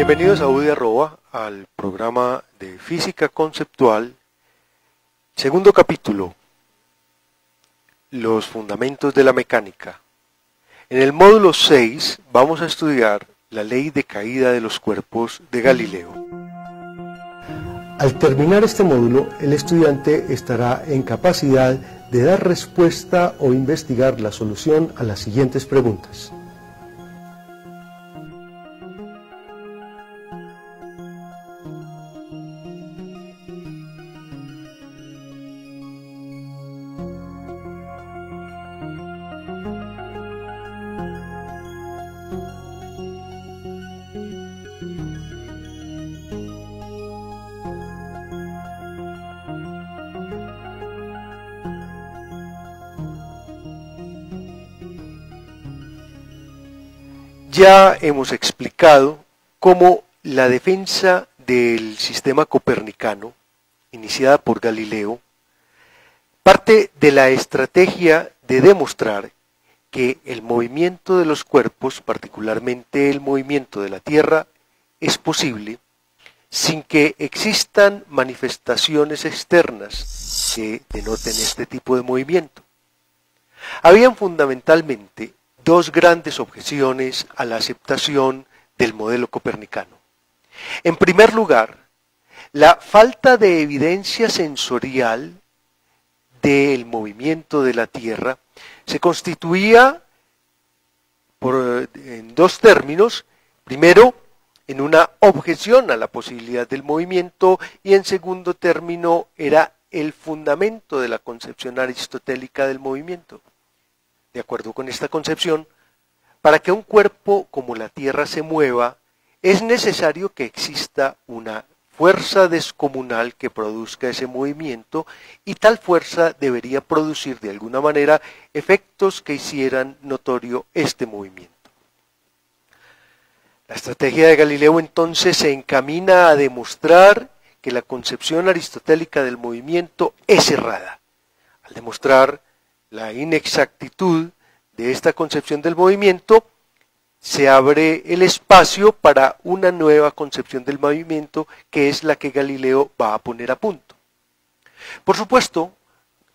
Bienvenidos a UDI Arroba, al programa de Física Conceptual, segundo capítulo, los fundamentos de la mecánica. En el módulo 6 vamos a estudiar la ley de caída de los cuerpos de Galileo. Al terminar este módulo, el estudiante estará en capacidad de dar respuesta o investigar la solución a las siguientes preguntas. Ya hemos explicado cómo la defensa del sistema copernicano, iniciada por Galileo, parte de la estrategia de demostrar que el movimiento de los cuerpos, particularmente el movimiento de la Tierra, es posible sin que existan manifestaciones externas que denoten este tipo de movimiento. Habían fundamentalmente dos grandes objeciones a la aceptación del modelo copernicano. En primer lugar, la falta de evidencia sensorial del movimiento de la Tierra se constituía en dos términos. Primero, en una objeción a la posibilidad del movimiento, y en segundo término era el fundamento de la concepción aristotélica del movimiento. De acuerdo con esta concepción, para que un cuerpo como la Tierra se mueva, es necesario que exista una fuerza descomunal que produzca ese movimiento, y tal fuerza debería producir de alguna manera efectos que hicieran notorio este movimiento. La estrategia de Galileo entonces se encamina a demostrar que la concepción aristotélica del movimiento es errada. Al demostrar la inexactitud de esta concepción del movimiento, se abre el espacio para una nueva concepción del movimiento, que es la que Galileo va a poner a punto. Por supuesto,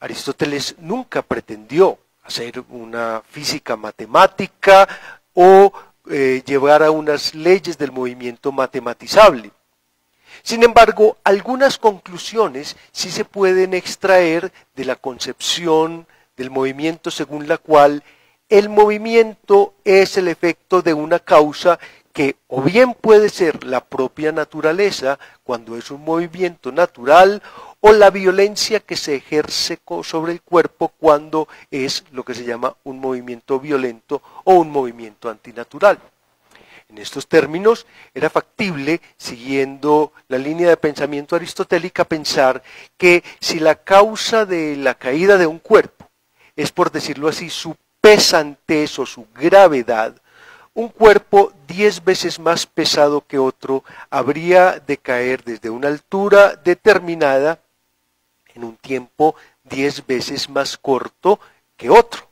Aristóteles nunca pretendió hacer una física matemática o llevar a unas leyes del movimiento matematizable. Sin embargo, algunas conclusiones sí se pueden extraer de la concepción del movimiento, según la cual el movimiento es el efecto de una causa que o bien puede ser la propia naturaleza, cuando es un movimiento natural, o la violencia que se ejerce sobre el cuerpo cuando es lo que se llama un movimiento violento o un movimiento antinatural. En estos términos, era factible, siguiendo la línea de pensamiento aristotélica, pensar que si la causa de la caída de un cuerpo es, por decirlo así, su pesantez o su gravedad, un cuerpo 10 veces más pesado que otro habría de caer desde una altura determinada en un tiempo 10 veces más corto que otro.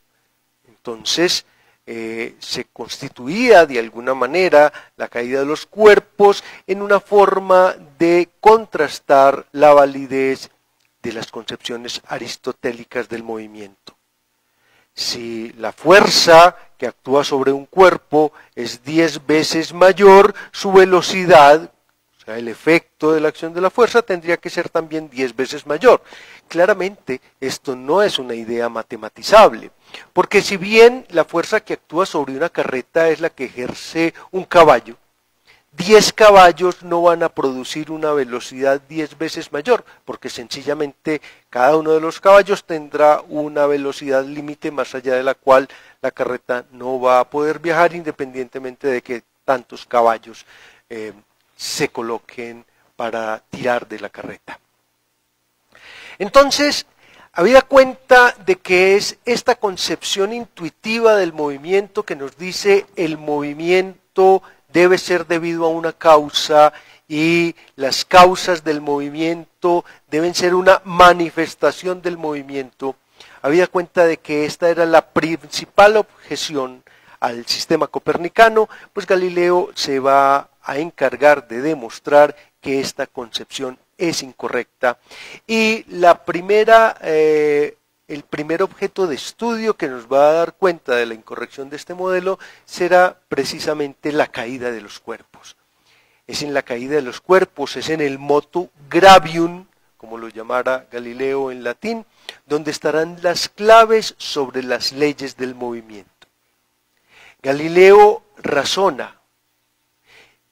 Entonces, se constituía de alguna manera la caída de los cuerpos en una forma de contrastar la validez de las concepciones aristotélicas del movimiento. Si la fuerza que actúa sobre un cuerpo es 10 veces mayor, su velocidad, o sea, el efecto de la acción de la fuerza, tendría que ser también 10 veces mayor. Claramente, esto no es una idea matematizable, porque si bien la fuerza que actúa sobre una carreta es la que ejerce un caballo, 10 caballos no van a producir una velocidad 10 veces mayor, porque sencillamente cada uno de los caballos tendrá una velocidad límite más allá de la cual la carreta no va a poder viajar, independientemente de que tantos caballos se coloquen para tirar de la carreta. Entonces, habida cuenta de que es esta concepción intuitiva del movimiento que nos dice el movimiento debe ser debido a una causa y las causas del movimiento deben ser una manifestación del movimiento, habida cuenta de que esta era la principal objeción al sistema copernicano, pues Galileo se va a encargar de demostrar que esta concepción es incorrecta. Y el primer objeto de estudio que nos va a dar cuenta de la incorrección de este modelo será precisamente la caída de los cuerpos. Es en la caída de los cuerpos, es en el motu gravium, como lo llamara Galileo en latín, donde estarán las claves sobre las leyes del movimiento. Galileo razona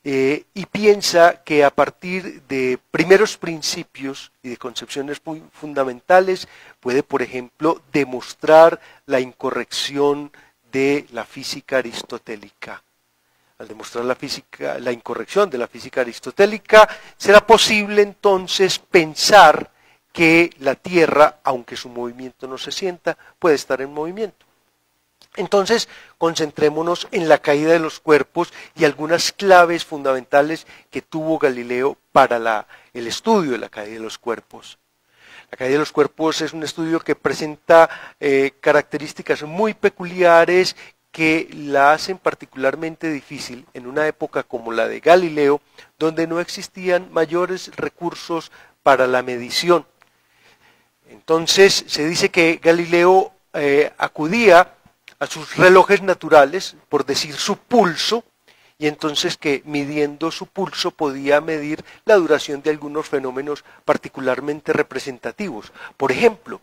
y piensa que a partir de primeros principios y de concepciones muy fundamentales puede, por ejemplo, demostrar la incorrección de la física aristotélica. Al demostrar la incorrección de la física aristotélica, será posible entonces pensar que la Tierra, aunque su movimiento no se sienta, puede estar en movimiento. Entonces, concentrémonos en la caída de los cuerpos y algunas claves fundamentales que tuvo Galileo para el estudio de la caída de los cuerpos. La caída de los cuerpos es un estudio que presenta características muy peculiares que la hacen particularmente difícil en una época como la de Galileo, donde no existían mayores recursos para la medición. Entonces, se dice que Galileo acudía a sus relojes naturales, por decir su pulso, y entonces que midiendo su pulso podía medir la duración de algunos fenómenos particularmente representativos. Por ejemplo,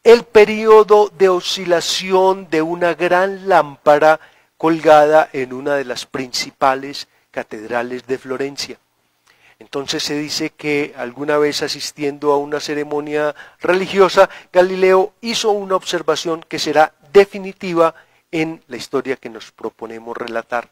el periodo de oscilación de una gran lámpara colgada en una de las principales catedrales de Florencia. Entonces se dice que alguna vez asistiendo a una ceremonia religiosa, Galileo hizo una observación que será definitiva en la historia que nos proponemos relatar.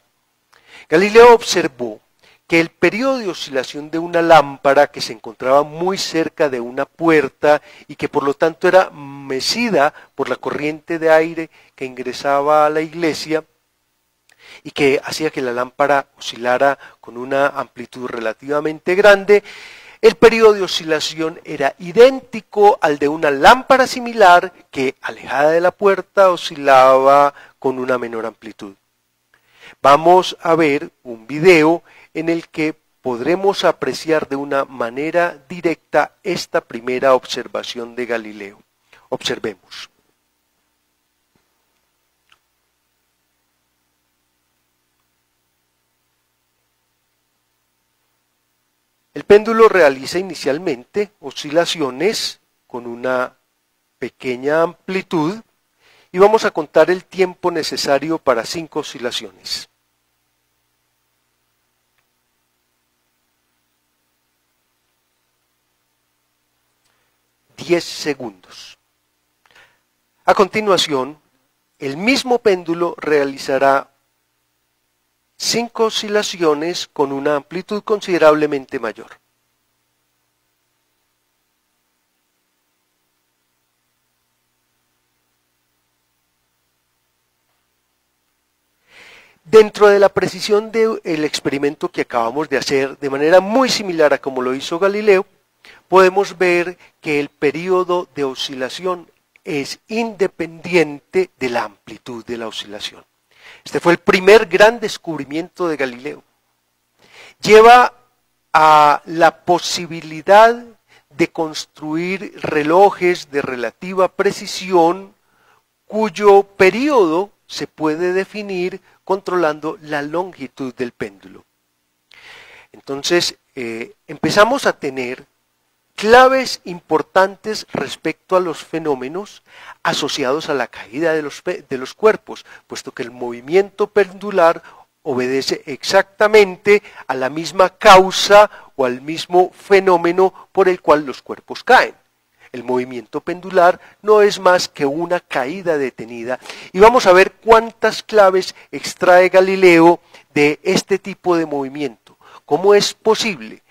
Galileo observó que el periodo de oscilación de una lámpara que se encontraba muy cerca de una puerta y que por lo tanto era mecida por la corriente de aire que ingresaba a la iglesia y que hacía que la lámpara oscilara con una amplitud relativamente grande, el periodo de oscilación era idéntico al de una lámpara similar que, alejada de la puerta, oscilaba con una menor amplitud. Vamos a ver un video en el que podremos apreciar de una manera directa esta primera observación de Galileo. Observemos. El péndulo realiza inicialmente oscilaciones con una pequeña amplitud y vamos a contar el tiempo necesario para 5 oscilaciones. ...10 segundos. A continuación, el mismo péndulo realizará 5 oscilaciones con una amplitud considerablemente mayor. Dentro de la precisión del experimento que acabamos de hacer, de manera muy similar a como lo hizo Galileo, podemos ver que el periodo de oscilación es independiente de la amplitud de la oscilación. Este fue el primer gran descubrimiento de Galileo. Lleva a la posibilidad de construir relojes de relativa precisión cuyo periodo se puede definir controlando la longitud del péndulo. Entonces, empezamos a tener claves importantes respecto a los fenómenos asociados a la caída de los cuerpos, puesto que el movimiento pendular obedece exactamente a la misma causa o al mismo fenómeno por el cual los cuerpos caen. El movimiento pendular no es más que una caída detenida. Y vamos a ver cuántas claves extrae Galileo de este tipo de movimiento. ¿Cómo es posible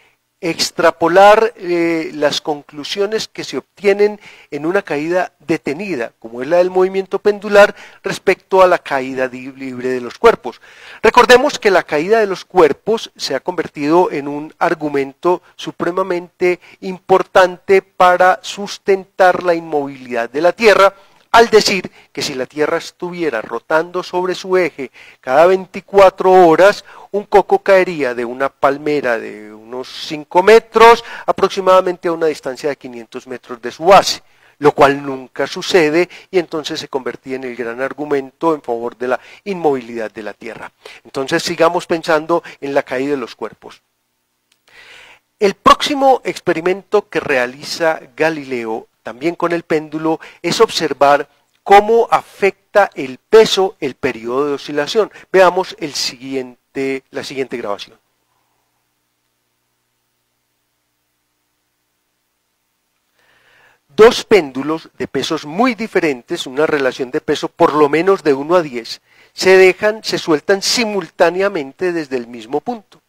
extrapolar las conclusiones que se obtienen en una caída detenida, como es la del movimiento pendular, respecto a la caída libre de los cuerpos? Recordemos que la caída de los cuerpos se ha convertido en un argumento supremamente importante para sustentar la inmovilidad de la Tierra, al decir que si la Tierra estuviera rotando sobre su eje cada 24 horas, un coco caería de una palmera de unos 5 metros aproximadamente a una distancia de 500 metros de su base, lo cual nunca sucede y entonces se convertía en el gran argumento en favor de la inmovilidad de la Tierra. Entonces sigamos pensando en la caída de los cuerpos. El próximo experimento que realiza Galileo, también con el péndulo, es observar cómo afecta el peso el periodo de oscilación. Veamos la siguiente grabación. Dos péndulos de pesos muy diferentes, una relación de peso por lo menos de 1 a 10, se sueltan simultáneamente desde el mismo punto.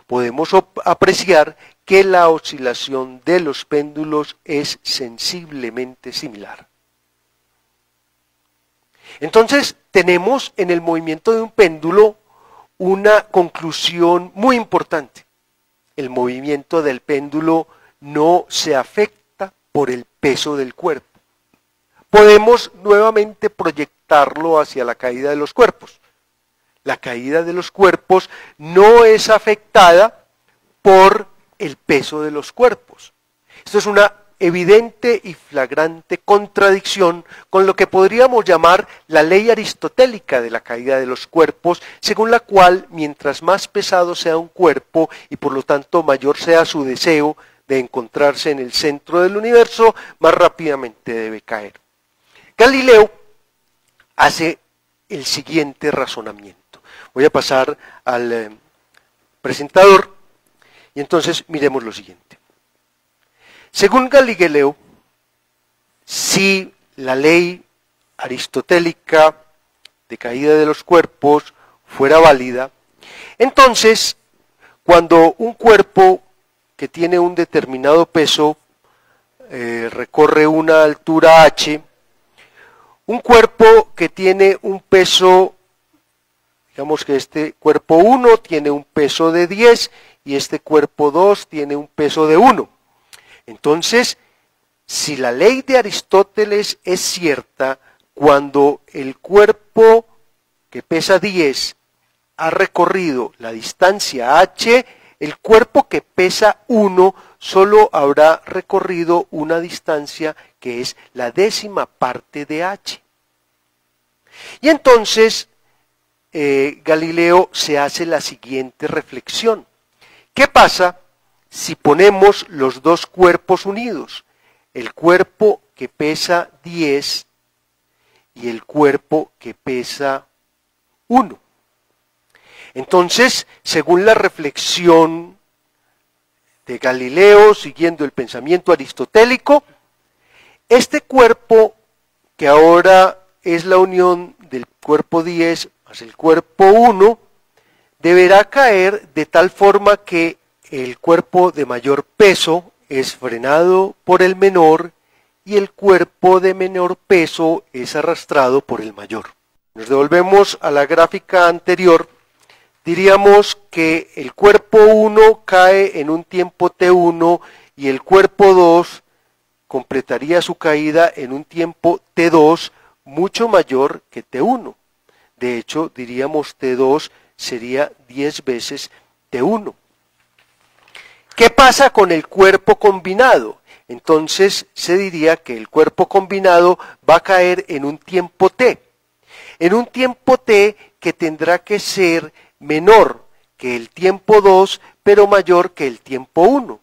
Podemos apreciar que la oscilación de los péndulos es sensiblemente similar. Entonces, tenemos en el movimiento de un péndulo una conclusión muy importante. El movimiento del péndulo no se afecta por el peso del cuerpo. Podemos nuevamente proyectarlo hacia la caída de los cuerpos. La caída de los cuerpos no es afectada por el peso de los cuerpos. Esto es una evidente y flagrante contradicción con lo que podríamos llamar la ley aristotélica de la caída de los cuerpos, según la cual mientras más pesado sea un cuerpo y por lo tanto mayor sea su deseo de encontrarse en el centro del universo, más rápidamente debe caer. Galileo hace el siguiente razonamiento. Voy a pasar al presentador y entonces miremos lo siguiente. Según Galileo, si la ley aristotélica de caída de los cuerpos fuera válida, entonces cuando un cuerpo que tiene un determinado peso recorre una altura h, un cuerpo que tiene un peso, digamos que este cuerpo 1 tiene un peso de 10 y este cuerpo 2 tiene un peso de 1. Entonces, si la ley de Aristóteles es cierta, cuando el cuerpo que pesa 10 ha recorrido la distancia h, el cuerpo que pesa 1 solo habrá recorrido una distancia que es la 10ª parte de h. Y entonces Galileo se hace la siguiente reflexión. ¿Qué pasa si ponemos los dos cuerpos unidos? El cuerpo que pesa 10 y el cuerpo que pesa 1. Entonces, según la reflexión de Galileo, siguiendo el pensamiento aristotélico, este cuerpo que ahora es la unión del cuerpo 10 más el cuerpo 1, deberá caer de tal forma que el cuerpo de mayor peso es frenado por el menor y el cuerpo de menor peso es arrastrado por el mayor. Nos devolvemos a la gráfica anterior. Diríamos que el cuerpo 1 cae en un tiempo t1 y el cuerpo 2 completaría su caída en un tiempo t2 mucho mayor que t1. De hecho, diríamos t2 sería 10 veces t1. ¿Qué pasa con el cuerpo combinado? Entonces se diría que el cuerpo combinado va a caer en un tiempo t. En un tiempo t que tendrá que ser menor que el tiempo 2, pero mayor que el tiempo 1,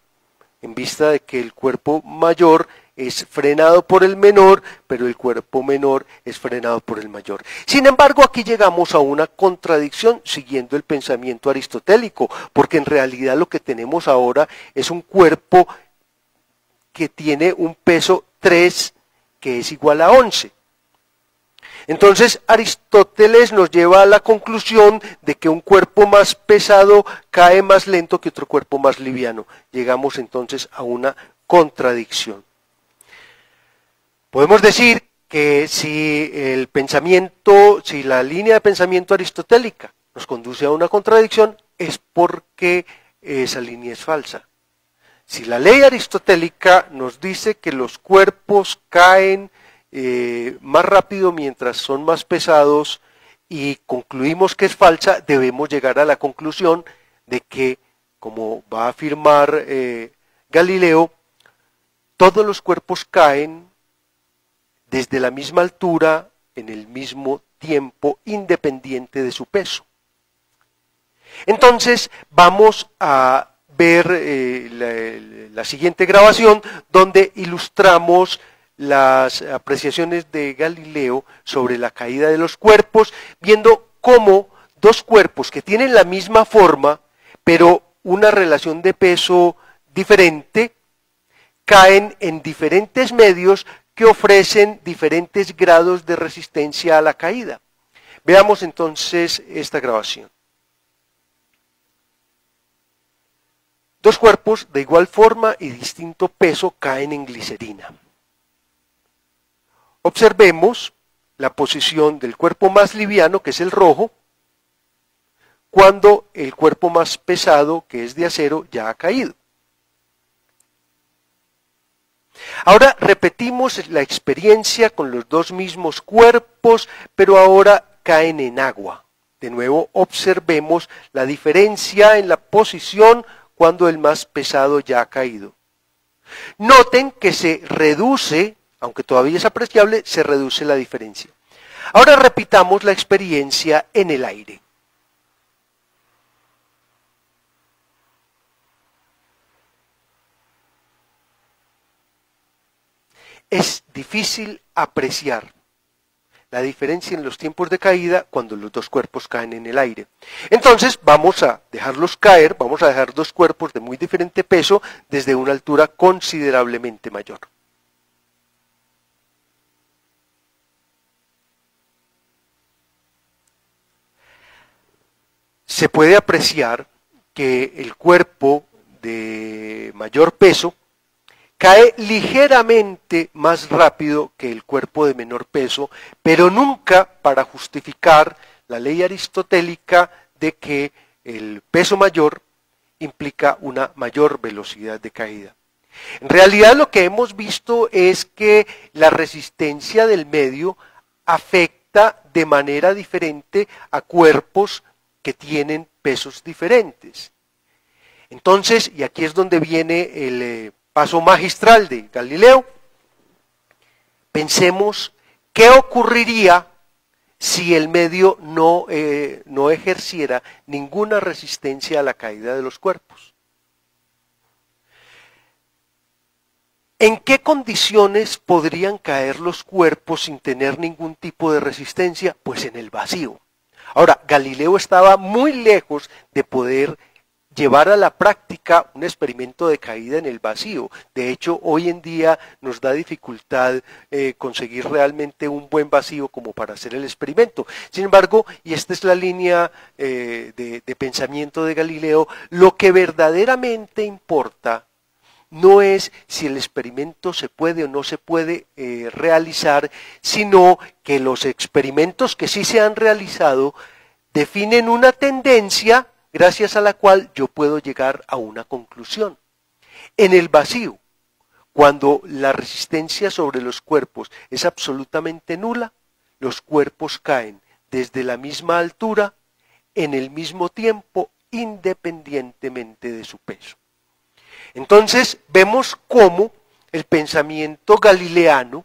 en vista de que el cuerpo mayor es frenado por el menor, pero el cuerpo menor es frenado por el mayor. Sin embargo, aquí llegamos a una contradicción siguiendo el pensamiento aristotélico, porque en realidad lo que tenemos ahora es un cuerpo que tiene un peso 3 que es igual a 11. Entonces Aristóteles nos lleva a la conclusión de que un cuerpo más pesado cae más lento que otro cuerpo más liviano. Llegamos entonces a una contradicción. Podemos decir que si la línea de pensamiento aristotélica nos conduce a una contradicción, es porque esa línea es falsa. Si la ley aristotélica nos dice que los cuerpos caen más rápido mientras son más pesados y concluimos que es falsa, debemos llegar a la conclusión de que, como va a afirmar Galileo, todos los cuerpos caen desde la misma altura, en el mismo tiempo, independiente de su peso. Entonces vamos a ver la siguiente grabación donde ilustramos las apreciaciones de Galileo sobre la caída de los cuerpos, viendo cómo dos cuerpos que tienen la misma forma, pero una relación de peso diferente, caen en diferentes medios que ofrecen diferentes grados de resistencia a la caída. Veamos entonces esta grabación. Dos cuerpos de igual forma y distinto peso caen en glicerina. Observemos la posición del cuerpo más liviano, que es el rojo, cuando el cuerpo más pesado, que es de acero, ya ha caído. Ahora repetimos la experiencia con los dos mismos cuerpos, pero ahora caen en agua. De nuevo observemos la diferencia en la posición cuando el más pesado ya ha caído. Noten que se reduce, aunque todavía es apreciable, se reduce la diferencia. Ahora repitamos la experiencia en el aire. Es difícil apreciar la diferencia en los tiempos de caída cuando los dos cuerpos caen en el aire. Entonces vamos a dejarlos caer, vamos a dejar dos cuerpos de muy diferente peso desde una altura considerablemente mayor. Se puede apreciar que el cuerpo de mayor peso cae ligeramente más rápido que el cuerpo de menor peso, pero nunca para justificar la ley aristotélica de que el peso mayor implica una mayor velocidad de caída. En realidad lo que hemos visto es que la resistencia del medio afecta de manera diferente a cuerpos que tienen pesos diferentes. Entonces, y aquí es donde viene el paso magistral de Galileo, pensemos qué ocurriría si el medio no ejerciera ninguna resistencia a la caída de los cuerpos. ¿En qué condiciones podrían caer los cuerpos sin tener ningún tipo de resistencia? Pues en el vacío. Ahora, Galileo estaba muy lejos de poder llevar a la práctica un experimento de caída en el vacío. De hecho, hoy en día nos da dificultad conseguir realmente un buen vacío como para hacer el experimento. Sin embargo, y esta es la línea de pensamiento de Galileo, lo que verdaderamente importa no es si el experimento se puede o no se puede realizar, sino que los experimentos que sí se han realizado definen una tendencia gracias a la cual yo puedo llegar a una conclusión. En el vacío, cuando la resistencia sobre los cuerpos es absolutamente nula, los cuerpos caen desde la misma altura, en el mismo tiempo, independientemente de su peso. Entonces vemos cómo el pensamiento galileano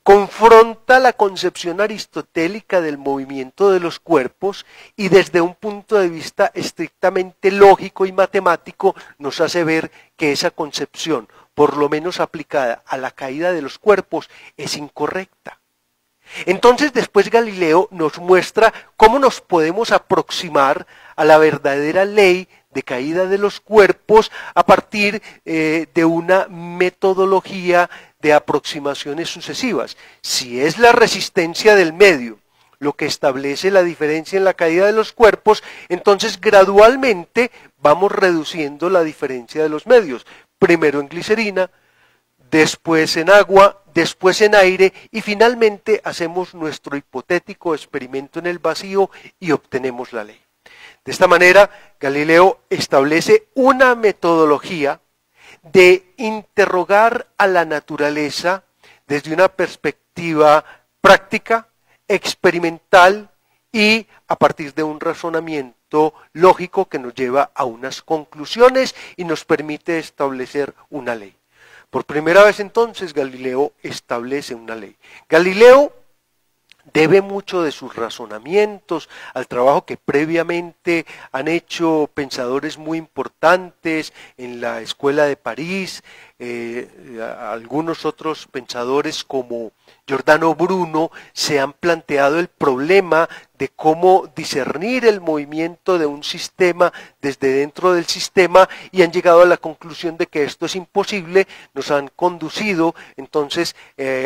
confronta la concepción aristotélica del movimiento de los cuerpos y desde un punto de vista estrictamente lógico y matemático nos hace ver que esa concepción, por lo menos aplicada a la caída de los cuerpos, es incorrecta. Entonces después Galileo nos muestra cómo nos podemos aproximar a la verdadera ley de caída de los cuerpos a partir de una metodología de aproximaciones sucesivas. Si es la resistencia del medio lo que establece la diferencia en la caída de los cuerpos, entonces gradualmente vamos reduciendo la diferencia de los medios. Primero en glicerina, después en agua, después en aire y finalmente hacemos nuestro hipotético experimento en el vacío y obtenemos la ley. De esta manera, Galileo establece una metodología de interrogar a la naturaleza desde una perspectiva perspectiva práctica, experimental y a partir de un razonamiento lógico que nos lleva a unas conclusiones y nos permite establecer una ley. Por primera vez entonces Galileo establece una ley. Galileo debe mucho de sus razonamientos al trabajo que previamente han hecho pensadores muy importantes en la Escuela de París, algunos otros pensadores como Giordano Bruno se han planteado el problema de cómo discernir el movimiento de un sistema desde dentro del sistema y han llegado a la conclusión de que esto es imposible, nos han conducido entonces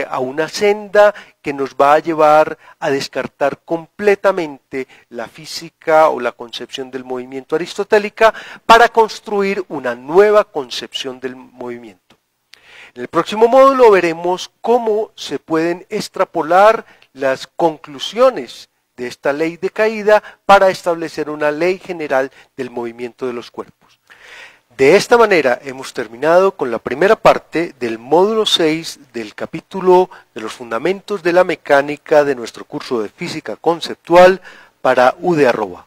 a una senda que nos va a llevar a descartar completamente la física o la concepción del movimiento aristotélica para construir una nueva concepción del movimiento. En el próximo módulo veremos cómo se pueden extrapolar las conclusiones de esta ley de caída para establecer una ley general del movimiento de los cuerpos. De esta manera hemos terminado con la primera parte del módulo 6 del capítulo de los fundamentos de la mecánica de nuestro curso de física conceptual para UD Arroba.